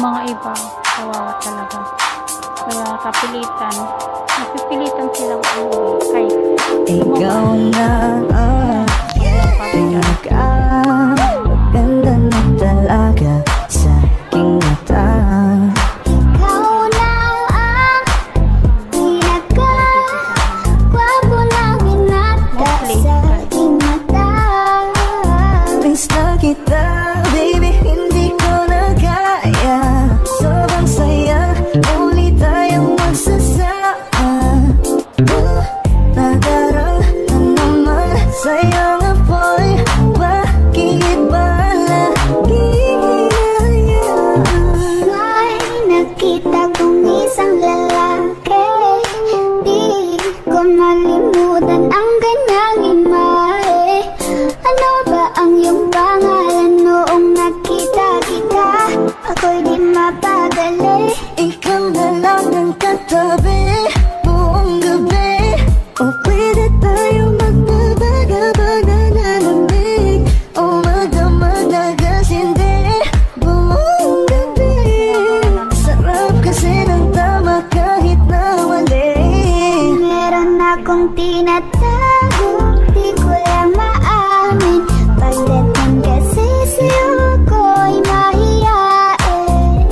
mga iba, kawawa talaga. Kaya napipilitan silang umuwi kahit ikaw na maganda na talaga sa aking mata. Ikaw na ang pinaka-gwapo na binata sa aking mata. Miss na kita, baby, hindi ko na kaya. Sobrang saya, muli tayong magsasama. Nadarang na naman sa'yo nga boy, bakit ba may nakita kong isang lalaki, di ko malimutan ang kanyang imahe. Ano ba ang iyong pangalan noong nakita kita? Ako'y di mapagali. ikaw na lang ang katabi buong gabi. O pwede tayo magbabaga-baga na lamig, o magdamag-nagasindi buong gabi. Sarap kasi ng tama kahit na mali. Meron akong tinatago, di ko lang maamin. Pagdating kasi sa'yo ako'y mahiyain.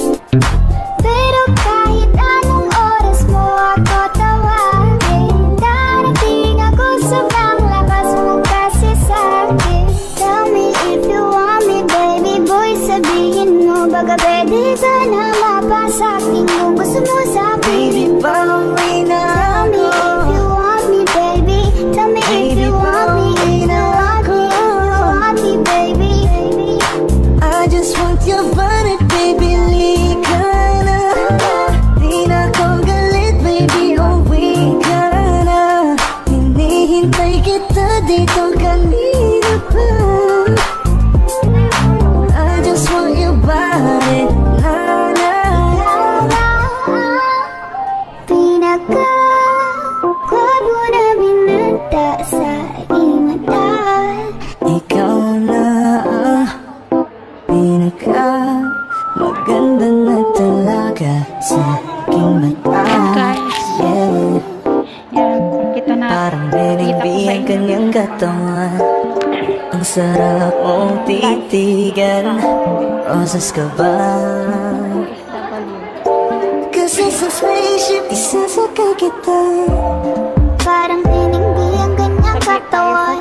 Pero kahit anong oras mo ako tawagin, darating ako, sobrang lakas mo kasi sa'kin. Tell me if you want me, baby boy, sabihin mo baka pwede ka na mapasa'kin kung gusto mo sa'kin. Baby, pauwi na Tell me ako. if you want me, baby. Tell me if you want me, if you want me, baby. I just want your body, baby, lika na. Di na ko galit, baby, uwi ka na. Hinihintay kita dito kanina pa. I just want your body, na na. Pinaka-gwapo na binata sa aking mata. Ikaw na ang pinaka maganda na talaga sa aking mata. guys. Yeah. Yan, kita na. Parang binigbi ang kanyang katawan. Ang sarap mong titigan. Rosas ka ba? Kasi sa spaceship isasakay kita. Parang tinindi ang kanyang katawan.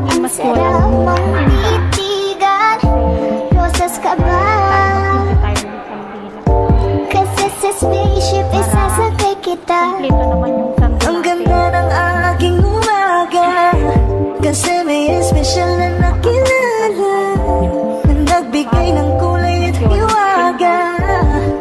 Ang sarap mong titigan. Rosas ka ba? Kasi sa spaceship isasakay kita. Kompleto naman yung sando Ang natin. ganda ng aking umaga. Kasi may espesyal na nakilala na nagbigay ng kulay at hiwaga.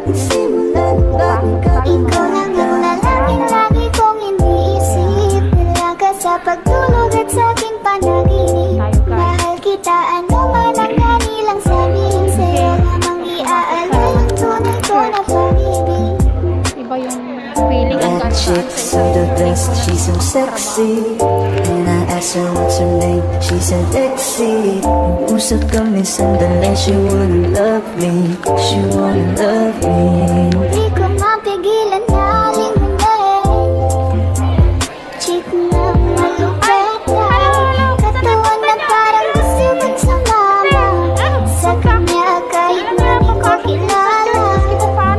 Simulan bago ka Ikaw lang ang lalaking lagi kong iniisip. Dalaga sa pagtulog at sa aking panaginip. Mahal kita, ano man ang kanilang sabihin. Sa'yo lamang iaalay ang tunay ko na pag-ibig. Iba yung feeling ang That kanta chick sa so the isang best, she's so sexy. And I asked her what's her name, she said Lexi. Usap kami sandali, she wouldn't love me, she wouldn't love me. Di ko mapigilan na lingunin. Chick na malupet na katawan na parang gusto magsumama sa kanya kahit na di ko kilala.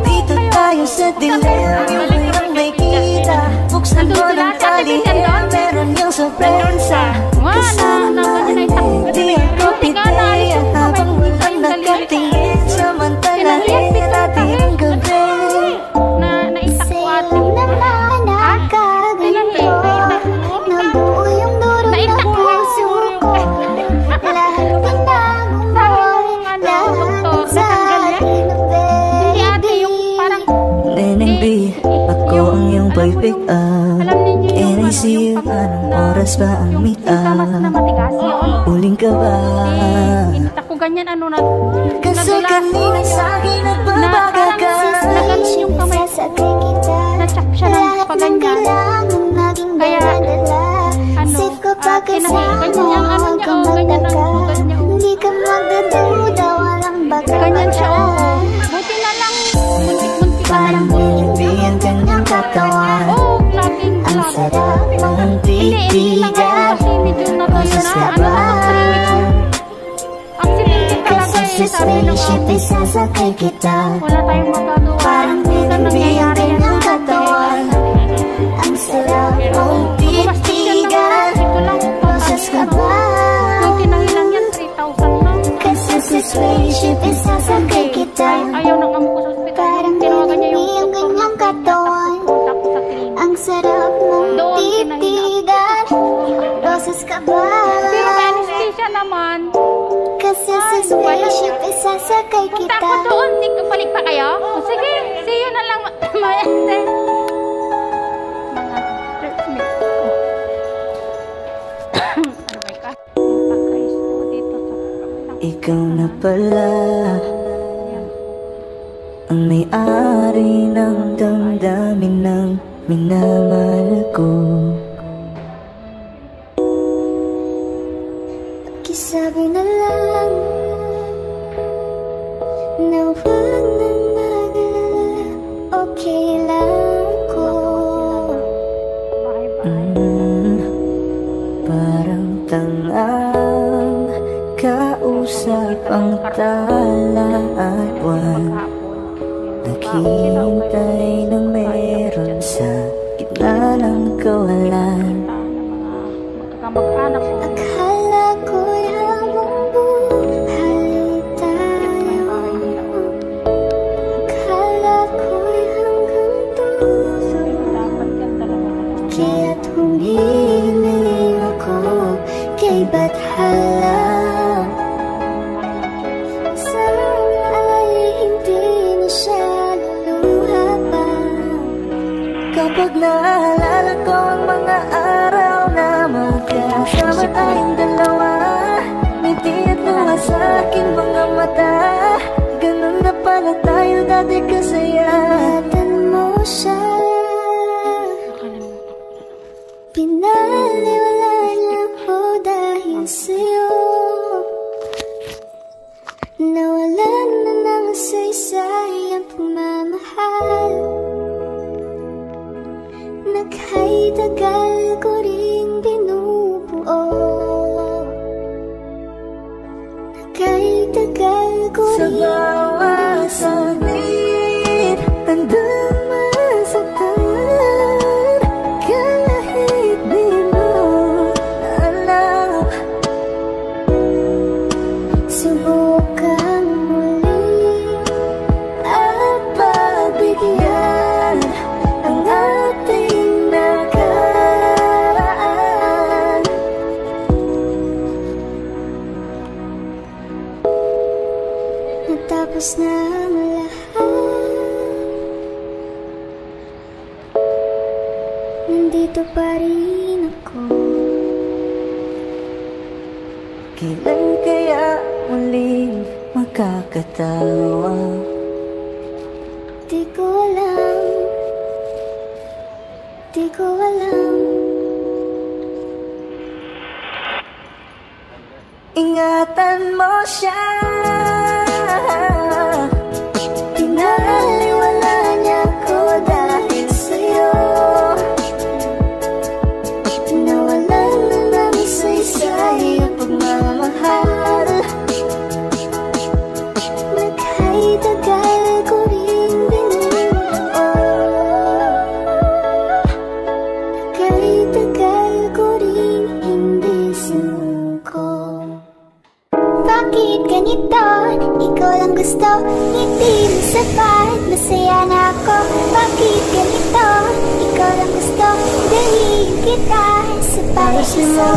Dito tayo sa dilim, yung walang may kita. Buksan mo ng talihan, meron yung sorpresa. Kasama ka, hindi ako pitaya. Habang walang nakatingin, samantalahin natin ang gabi. Naisak ko ate. Sa'yo naman nakaganto. Nabuo yung duro na puso ko. Lahat tinago mo, lahat sa akin, Hindi ate, yung parang Neneng B, ako ang iyong boy pick up. alam ninyo yung And I see you, anong oras ba ang meet kamas na up? matigas yun. Uling ka ba? Inita ko ganyan ano na. Kasi kanina sa'kin nagbabaga ka. Naganon yung kamay ko. Na-chop siya ng paganyan. Kaya ano, ganyan yung ano niya, oh, ganyan ang ganyan. Hindi ka magdaduda, walang baka. Ganyan siya, oh. Buti na spaceship isasakay kita. Wala tayong magagawa. Parang binibiyak ng katawan. Ang sarap mong titigan. Boses ka ba? Yung tinahilang yan, 3,000 lang. Kasi sa spaceship isasakay kita. Ayaw ng amo ko sa hospital. Parang binibiyak ng katawan. Ang sarap mong titigan. Boses ka ba? Pero may anesthesia naman. Kasi sa spaceship isasakay Punta kita. ako doon. Balik pa kayo? O, sige, see you na lang. Mayante. Ikaw na pala ang may-ari ng damdamin ng minamahal ko. Pakisabi na lang na huwag nang mag-alala. Okay lang ko. Parang tangang kausap ang tala at buwan. Naghihintay ng meron sa gitna ng kawalan. Akala ko'y habang buhay tayo. Akala ko'y hanggang dulo. Kaya't humiling ako kay Bathala. Sana ay hindi na siya luluha pa. Kapag naalala ko ang mga araw na magkasama tayong dalawa, ngiti at luha sa aking mga mata. Ganun na pala tayo dati kasaya. Ingatan mo siya. Pinaliwala niya ako dahil sa'yo. Nawalan na ng saysay ang pagmamahal. Naghay-tagal ko rin binubuo. Naghay-tagal ko Sa rin bawat saglit, handang masaktan. Kahit di mo alam, subukan muli at pagbigyan ang ating nakaraan. natapos na ang lahat. Nandito pa rin ako. Kailan kaya muling magkakatawa? Di ko alam. Di ko alam. Ingatan mo siya. Pinaliwala niya ko dahil sa'yo. Nawalan na ng saysay ang pagmamahal. Naghay-tagal ko rin binubuo. Naghay-tagal ko rin hindi suko. Bakit ganito? Ikaw lang gusto. Ngiti mo sapat, masaya na ako. Bakit ganito? Ikaw lang gusto. Dalhin kita sa paraíso.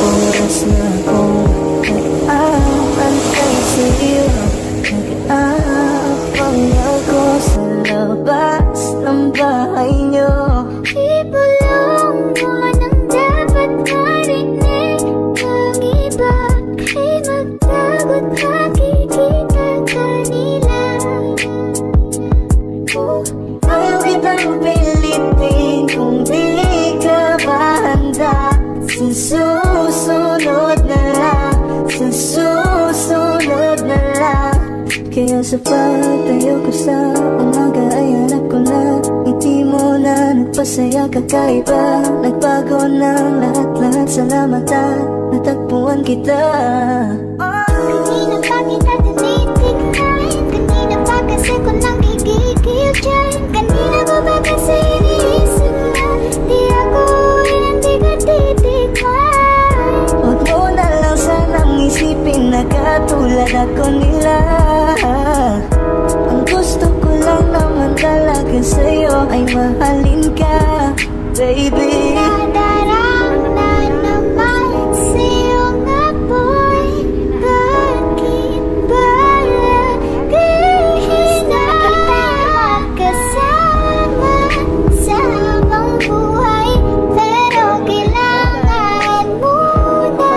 Oras na akong nag-aantay sa'yo. Nag-aapang ako sa labas ng bahay niyo. Ibulong mo nang dapat marinig. Ang iba ay magtagot, makikita kanila. Ayaw kitang pilitin kung di ka ba handa. Sa susunod na lang, sa susunod na lang. Kaya sa pagtayo ko sa umaga ay hanap ko na ngiti mo na nagpasaya kakaiba. Nagbago ng lahat-lahat, salamat at natagpuan kita. Kanina pa kita tinitig. Kasi ko lang gigigil dyan. Kanina ko ba kasi iniisip na di ako hindi ka titikman. Huwag mo na lang sanang isipin na katulad ako nila. Ang gusto ko lang naman talaga sa'yo ay mahalin ka, baby. Nadarang na naman sa'yong apoy. Bakit ba lagi na kasama sa habang buhay? Pero kailangan mo na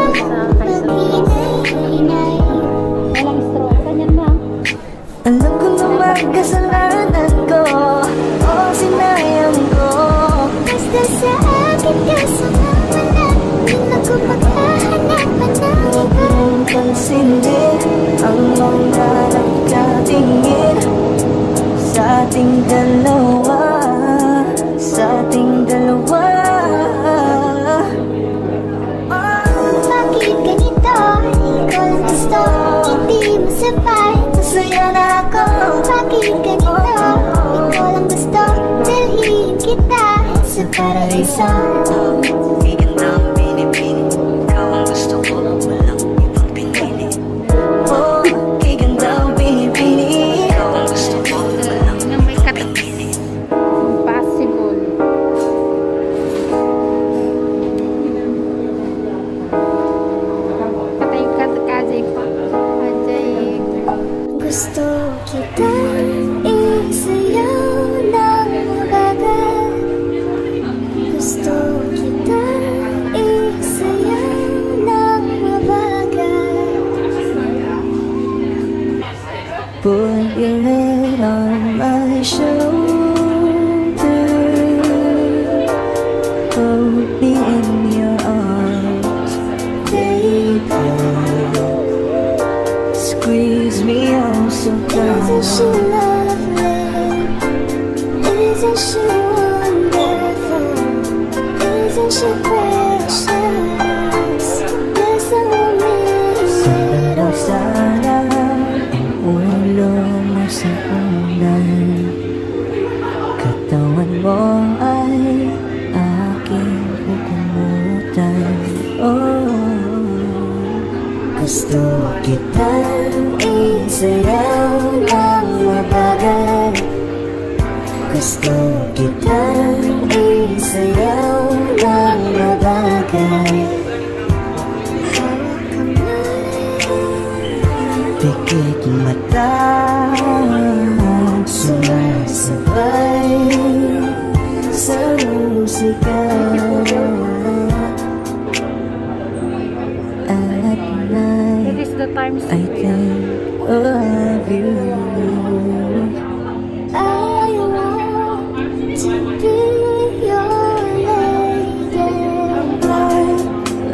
mag-inay-inay. Alam ko naman kasalanan ko, o sinayang ko. Basta sa akin ka sumama na, di na ko maghahanap pa ng iba. Pansinin ang mga nagkatingin sa ating dalawa, sa ating dalawa. Bakit ganito? Ikaw lang gusto, hindi mo sabay. Masaya na ako. Bakit ganito? Ikaw lang gusto, dalhin kita sa paraiso. Iganda ang pinipin, ikaw ang gusto ko, walang ibang pinili. Oh, iganda ang pinipin, ikaw ang gusto ko, walang ibang pinili. Possible. Patay ka Kajay pa. Kajay. Gusto kitang isayaw ng mabagal. Gusto kitang isayaw ng mabagal. Put your head on my shoulder, hold me in your arms, baby. Squeeze me oh so Isn't she tight. lovely? Isn't she wonderful? Isn't she precious? Yes, I will miss it all. Sana ang ulo mo sa unan, katawan mo ay aking kukumutan. Oh, gusto kitang isayaw ng mabagal. Gusto kitang isayaw ng mabagal. Pikit mata, sumasabay sa musika. At night, It is the time I think of you. I want to be your lady.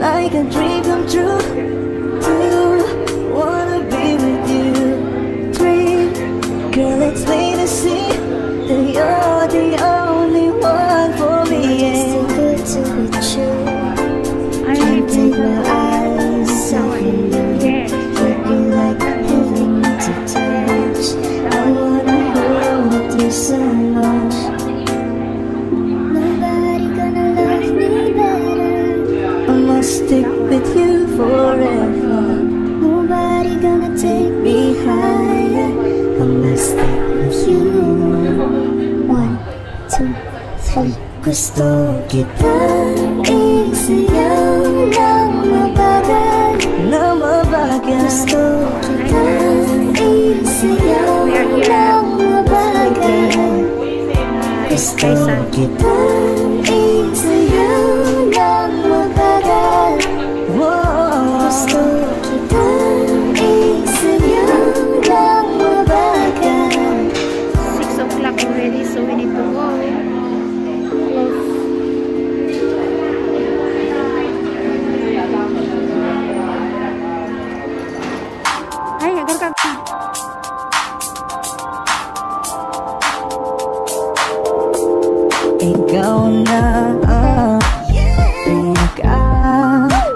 Like a dream come true. Two, wanna be with you. Three, girl, it's plain to see that you're the only one for me. It's too Yeah. good to be true. I Can't take my eyes off you. You like heaven to touch. I wanna hold you so much. Nobody gonna love me better. I must stick with you forever. Nobody gonna take me higher. I must stick with you. 1, 2, 3. Gusto kitang isayaw ng mabagal, na mabagal. Gusto kitang isayaw ng mabagal. Gusto kitang isayaw ng mabagal. Gusto kitang isayaw ng mabagal. 6 o'clock already, so we need to go. Ay, agar ka. Ikaw na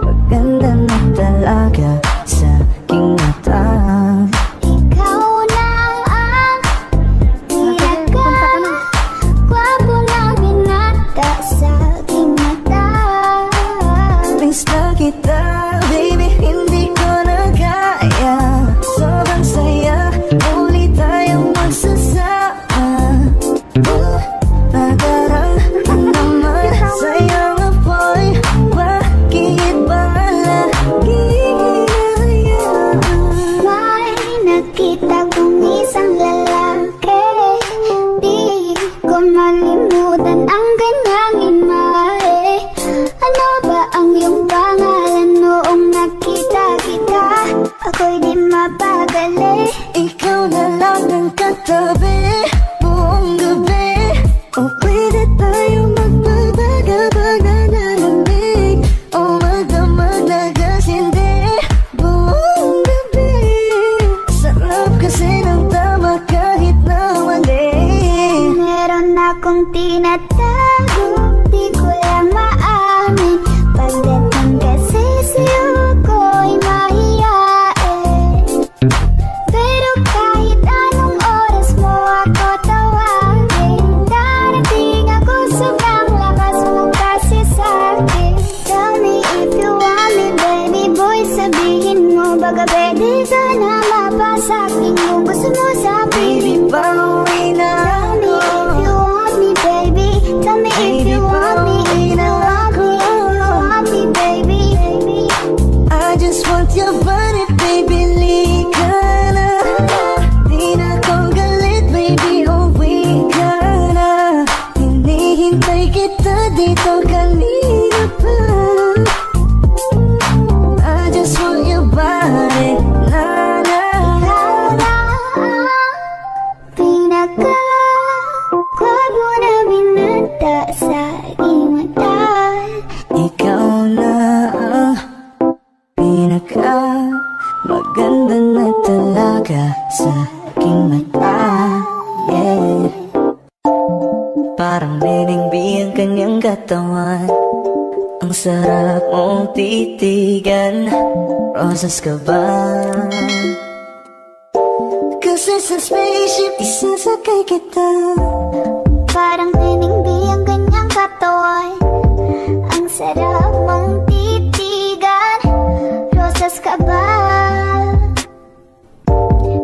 maganda na talaga sa aking mata. Ikaw na ang katabi buong gabi. O pwede tayo magpapagabag na nalamig, o magdamag na gasindi buong gabi. Sarap kasi ng tama kahit na mali. Meron akong tinatago, di ko lang maamin. Pagdating kasi sa'yo ko'y mahiyain. Pero kahit anong oras mo ako tawagin, darating ako sobrang lakas mo kasi sa'kin. Tell me if you want me, baby boy, sabihin mo baga pwede ka na mapasakin kung gusto mo sa Baby, pauwi na ako. If you want me, baby, tell me if you want me, if you want me, baby. I just want your body, baby, lika na. Di na kong galit, baby, uwi ka na. Hinihintay kita dito kanina pa. I just want your body, na na. Pinaka-kwago na binata sa aking mata. Ikaw na ang pinaka maganda na talaga sa aking mata. Yeah. Parang binigbi ang kanyang katawan. Ang sarap mong titigan. Rosas ka ba? Kasi sa spaceship isasakay kita. Parang tiningbi ang kanyang katawan. Ang sarap mong titigan. Rosas ka ba?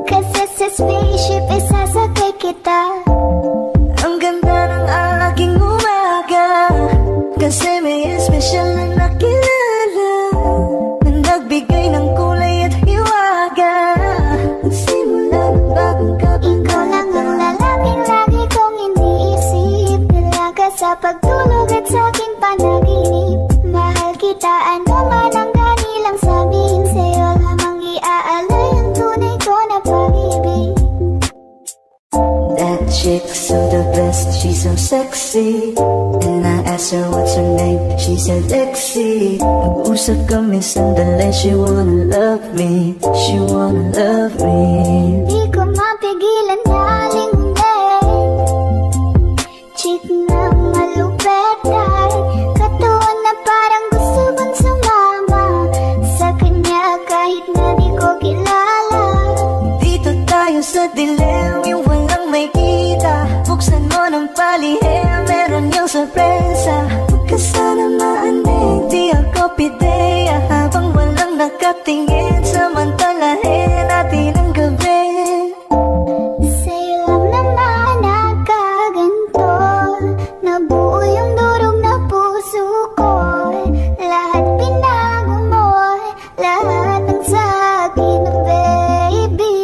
Kasi sa spaceship isasakay kita. Ang ganda ng aking umaga, kasi may espesyal na nakilala na nagbigay ng kulay at hiwaga. Nagsimula ng bagong Ikaw kabanata. lang ang lalaking lagi kong iniisip. Dalaga sa pagtulog at sa aking panaginip. Mahal kita, ano man ang kanilang sabihin. Sa'yo lamang iaalay ang tunay ko na pag-ibig. That chick's so the best, she's so sexy. And I asked her what's her name, she said Lexi. Nag-usap kami sandali, she wanna love me, she wanna love me. Di ko mapigilan na lingunin. Chick na malupet ay katawan na parang gusto kong sumama sa kanya kahit na di ko kilala. Dito tayo sa dilim, yung walang may kita. Buksan mo ng palihim, meron yung sorpresa. Huwag ka sana maanig, di ako pideya. Habang walang nakatingin, samantalahin natin ang gabi. Sa'yo lang naman nakaganto, nabuo yung durog na puso ko. Lahat pinago mo, lahat ng sa'kin, baby.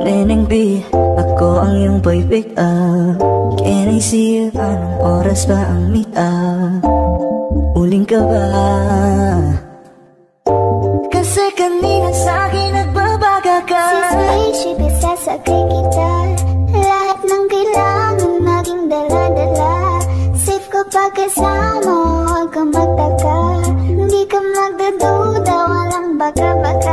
Neneng B, ako ang iyong boy pick up. Can I see you? Anong oras ba ang meet up? Uling ka ba? Kasi kanina sa'kin nagbabaga ka. Si spaceship isasakay kita. Lahat ng kailangan naging dala-dala. Safe ko pagkasama, huwag kang magtaka. Hindi ka magdaduda, walang baka-baka.